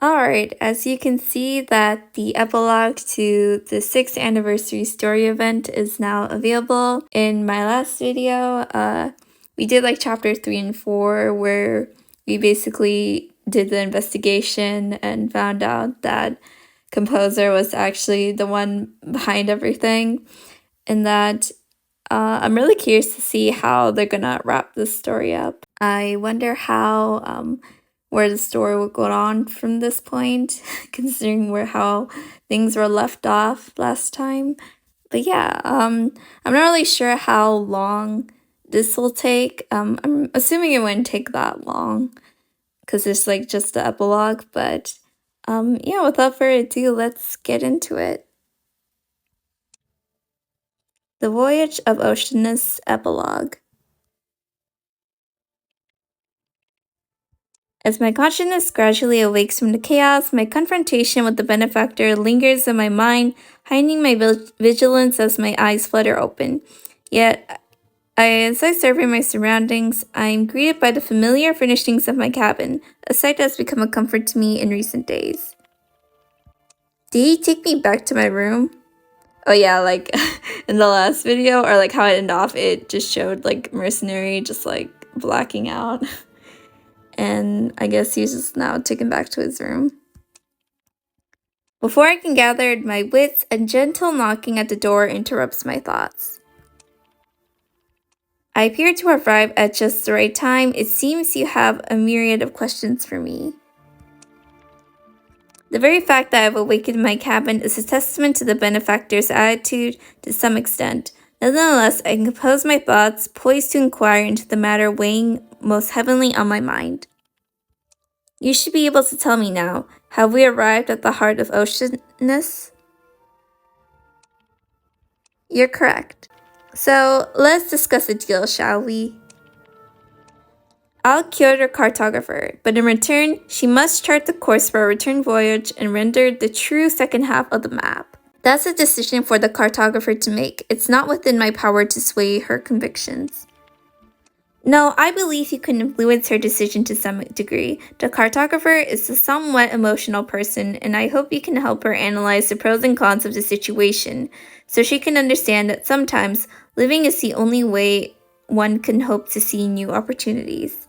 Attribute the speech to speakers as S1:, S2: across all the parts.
S1: Alright, as you can see that the epilogue to the 6th anniversary story event is now available. In my last video, we did like chapter 3 and 4 where we basically did the investigation and found out that composer was actually the one behind everything, and that I'm really curious to see how they're gonna wrap this story up. I wonder how where the story will go on from this point, considering how things were left off last time. But yeah, I'm not really sure how long this will take. I'm assuming it wouldn't take that long because it's like just the epilogue. But yeah, without further ado, let's get into it. The Voyage of Oceanus Epilogue. As my consciousness gradually awakes from the chaos, my confrontation with the benefactor lingers in my mind, heightening my vigilance as my eyes flutter open. Yet, as I survey my surroundings, I am greeted by the familiar furnishings of my cabin, a sight that has become a comfort to me in recent days. Did he take me back to my room? Oh yeah, like in the last video, or like how it ended off, it just showed like Mercenary just like blacking out. And I guess he's just now taken back to his room. Before I can gather my wits, a gentle knocking at the door interrupts my thoughts. I appear to arrive at just the right time. It seems you have a myriad of questions for me. The very fact that I have awakened my cabin is a testament to the benefactor's attitude to some extent. Nonetheless, I can compose my thoughts, poised to inquire into the matter weighing most heavily on my mind. You should be able to tell me now. Have we arrived at the heart of Oceanus? You're correct. So, let's discuss a deal, shall we? I'll cure the cartographer, but in return, she must chart the course for a return voyage and render the true second half of the map. That's a decision for the cartographer to make. It's not within my power to sway her convictions. No, I believe you can influence her decision to some degree. The cartographer is a somewhat emotional person, and I hope you can help her analyze the pros and cons of the situation, so she can understand that sometimes living is the only way one can hope to see new opportunities.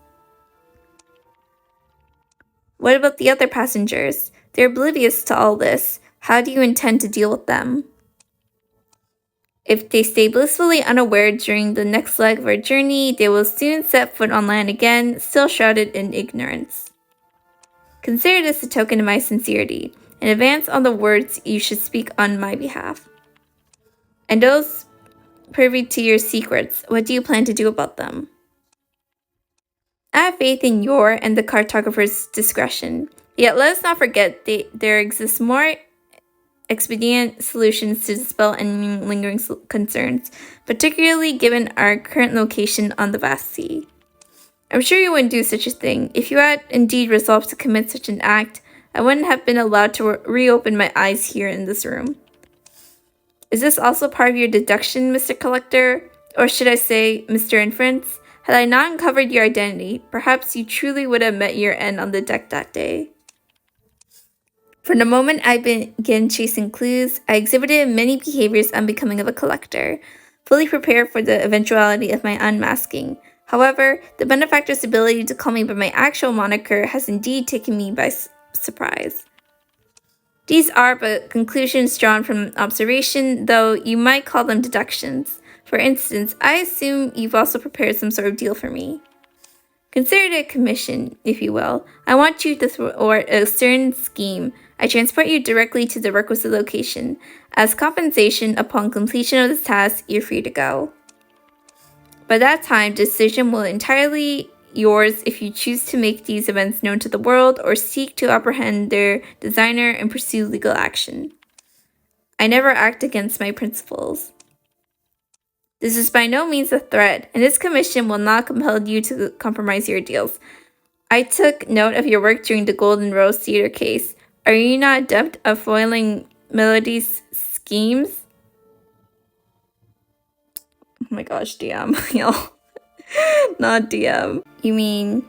S1: What about the other passengers? They're oblivious to all this. How do you intend to deal with them? If they stay blissfully unaware during the next leg of our journey, they will soon set foot on land again, still shrouded in ignorance. Consider this a token of my sincerity, and advance on the words you should speak on my behalf. And those privy to your secrets, what do you plan to do about them? I have faith in your and the cartographer's discretion. Yet let us not forget there exists more expedient solutions to dispel any lingering concerns, particularly given our current location on the vast sea. I'm sure you wouldn't do such a thing. If you had indeed resolved to commit such an act, I wouldn't have been allowed to reopen my eyes here in this room. Is this also part of your deduction, Mr. Collector? Or should I say, Mr. Inference? Had I not uncovered your identity, perhaps you truly would have met your end on the deck that day. From the moment I began chasing clues, I exhibited many behaviors unbecoming of a collector, fully prepared for the eventuality of my unmasking. However, the benefactor's ability to call me by my actual moniker has indeed taken me by surprise. These are but conclusions drawn from observation, though you might call them deductions. For instance, I assume you've also prepared some sort of deal for me. Consider it a commission, if you will. I want you to thwart a certain scheme. I transport you directly to the requisite location. As compensation, upon completion of this task, you're free to go. By that time, the decision will entirely yours if you choose to make these events known to the world or seek to apprehend their designer and pursue legal action. I never act against my principles. This is by no means a threat, and this commission will not compel you to compromise your deals. I took note of your work during the Golden Rose Theater case. Are you not adept at foiling Melody's schemes? Oh my gosh, DM, y'all. Not DM. You mean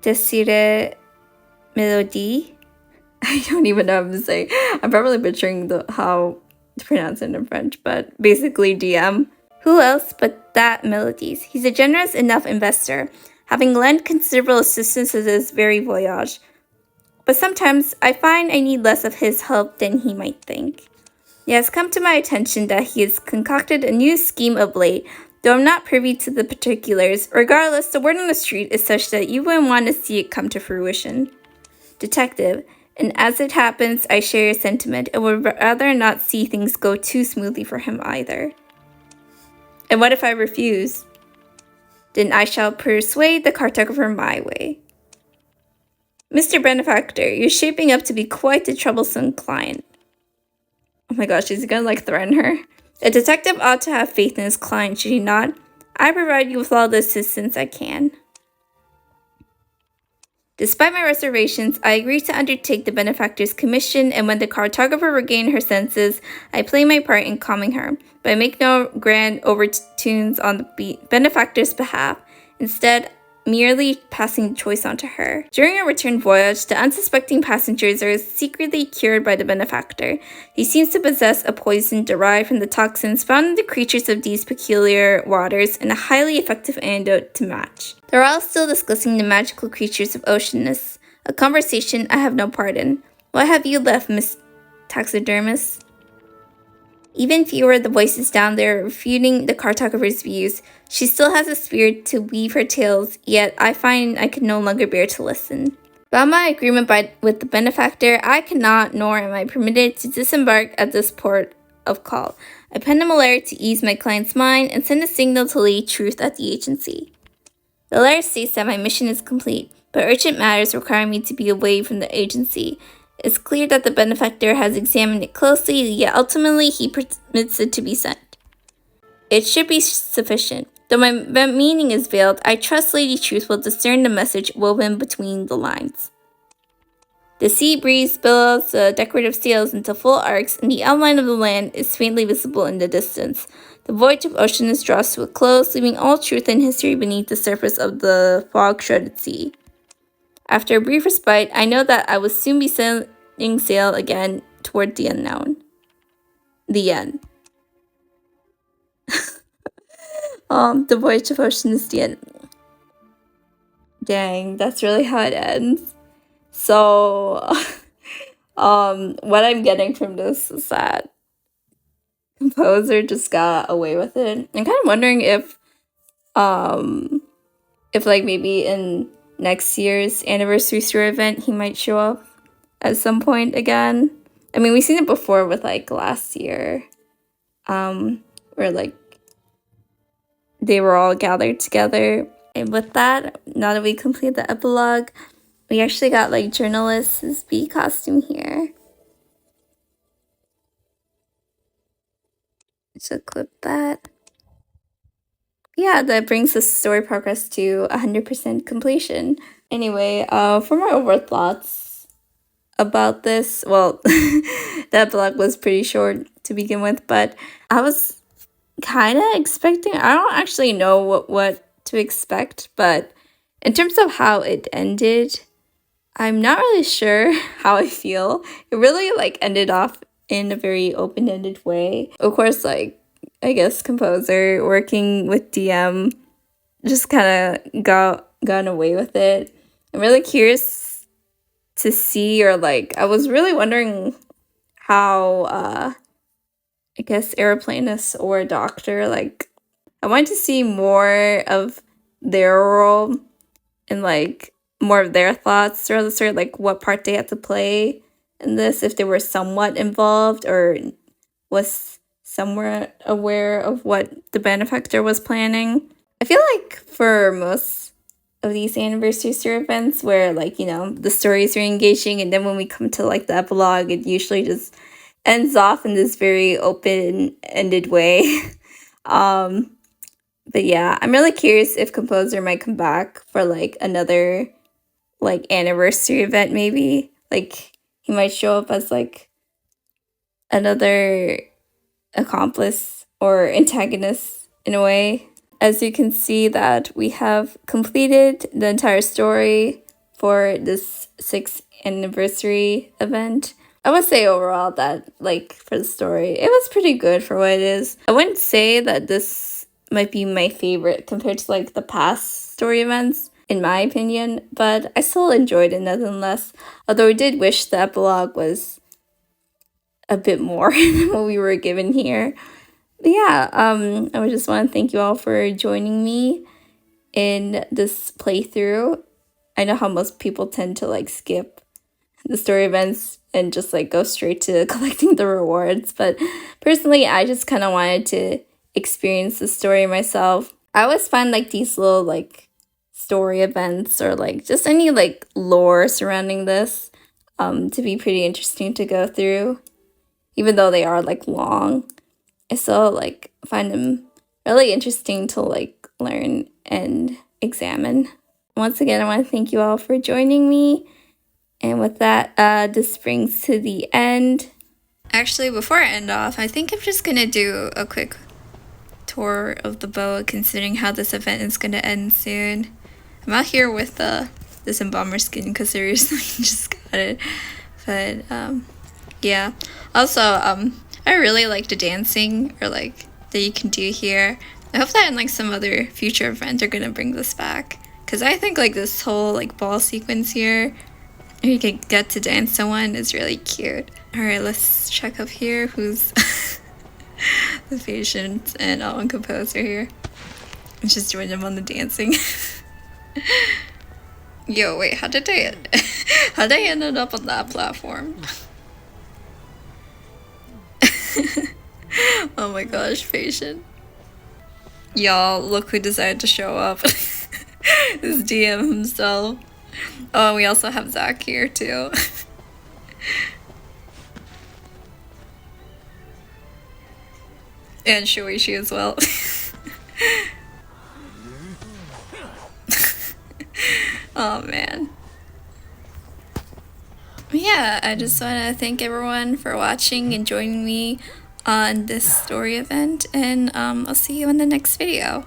S1: Desire Melody? I don't even know what to say. I'm probably butchering how to pronounce it in French, but basically DM. Who else but that Melodies? He's a generous enough investor, having lent considerable assistance to this very voyage. But sometimes I find I need less of his help than he might think. It has come to my attention that he has concocted a new scheme of late, though I'm not privy to the particulars. Regardless, the word on the street is such that you wouldn't want to see it come to fruition. Detective, and as it happens, I share your sentiment and would rather not see things go too smoothly for him either. And what if I refuse? Then I shall persuade the cartographer my way. Mr. Benefactor, you're shaping up to be quite a troublesome client. Oh my gosh, he's gonna threaten her. A detective ought to have faith in his client, should he not? I provide you with all the assistance I can. Despite my reservations, I agree to undertake the benefactor's commission, and when the cartographer regains her senses, I play my part in calming her, but I make no grand overtunes on the benefactor's behalf. Instead, merely passing the choice on to her. During our return voyage, the unsuspecting passengers are secretly cured by the benefactor. He seems to possess a poison derived from the toxins found in the creatures of these peculiar waters and a highly effective antidote to match. They're all still discussing the magical creatures of Oceanus, a conversation I have no part in. What have you left, Miss Taxidermist? Even fewer the voices down there refuting the cartographer's views. She still has a spirit to weave her tales, yet I find I can no longer bear to listen. By my agreement with the benefactor, I cannot, nor am I permitted, to disembark at this port of call. I pen him a letter to ease my client's mind and send a signal to lay truth at the agency. The letter states that my mission is complete, but urgent matters require me to be away from the agency. It's clear that the benefactor has examined it closely, yet ultimately he permits it to be sent. It should be sufficient. Though my meaning is veiled, I trust Lady Truth will discern the message woven between the lines. The sea breeze billows the decorative sails into full arcs, and the outline of the land is faintly visible in the distance. The voyage of Oceanus draws to a close, leaving all truth and history beneath the surface of the fog-shrouded sea. After a brief respite, I know that I will soon be setting sail again toward the unknown. The end. The Voyage of Oceanus, the end. Dang, that's really how it ends. So, what I'm getting from this is that composer just got away with it. I'm kind of wondering if maybe in next year's anniversary tour event, he might show up at some point again. I mean, we've seen it before with last year, where they were all gathered together. And with that, now that we complete the epilogue, we actually got journalist's bee costume here. So clip that. Yeah, that brings the story progress to 100% completion. Anyway, for my overall thoughts about this, well, that blog was pretty short to begin with, but I was kind of expecting, I don't actually know what to expect, but in terms of how it ended, I'm not really sure how I feel. It really ended off in a very open-ended way. Of course, I guess composer working with DM just kind of gone away with it. I'm really curious to see, or I was really wondering how I guess aeroplanist or doctor, I wanted to see more of their role and more of their thoughts throughout the story, what part they had to play in this, if they were somewhat involved or was somewhat aware of what the benefactor was planning. I feel like for most of these anniversary tour events where the stories are engaging, and then when we come to the epilogue, it usually just ends off in this very open-ended way. But yeah, I'm really curious if composer might come back for another anniversary event, maybe. He might show up as another accomplice or antagonist in a way. As you can see that we have completed the entire story for this 6th anniversary event. I would say overall that, like, for the story, it was pretty good for what it is. I wouldn't say that this might be my favorite compared to, like, the past story events, in my opinion, but I still enjoyed it nonetheless. Although I did wish the epilogue was a bit more than what we were given here. But yeah, I would just want to thank you all for joining me in this playthrough. I know how most people tend to like skip the story events and just like go straight to collecting the rewards, but personally I just kind of wanted to experience the story myself. I always find like these little like story events or like just any like lore surrounding this to be pretty interesting to go through, even though they are like long. I still like find them really interesting to like learn and examine. Once again, I want to thank you all for joining me. And with that, this brings to the end. Actually, before I end off, I think I'm just gonna do a quick tour of the boat, considering how this event is gonna end soon. I'm out here with this embalmer skin because I recently just got it. But yeah. Also, I really like the dancing or like that you can do here. I hope that in like some other future event they're gonna bring this back, because I think like this whole like ball sequence here where you can get to dance someone is really cute. Alright, let's check up here who's the patient and composer here. Let's just join them on the dancing. Yo, wait, how did I end up on that platform? Oh my gosh, patient. Y'all, look who decided to show up. This DM himself. Oh, we also have Zach here too. And Shuichi as well. Oh man. Yeah, I just want to thank everyone for watching and joining me on this story event, and I'll see you in the next video.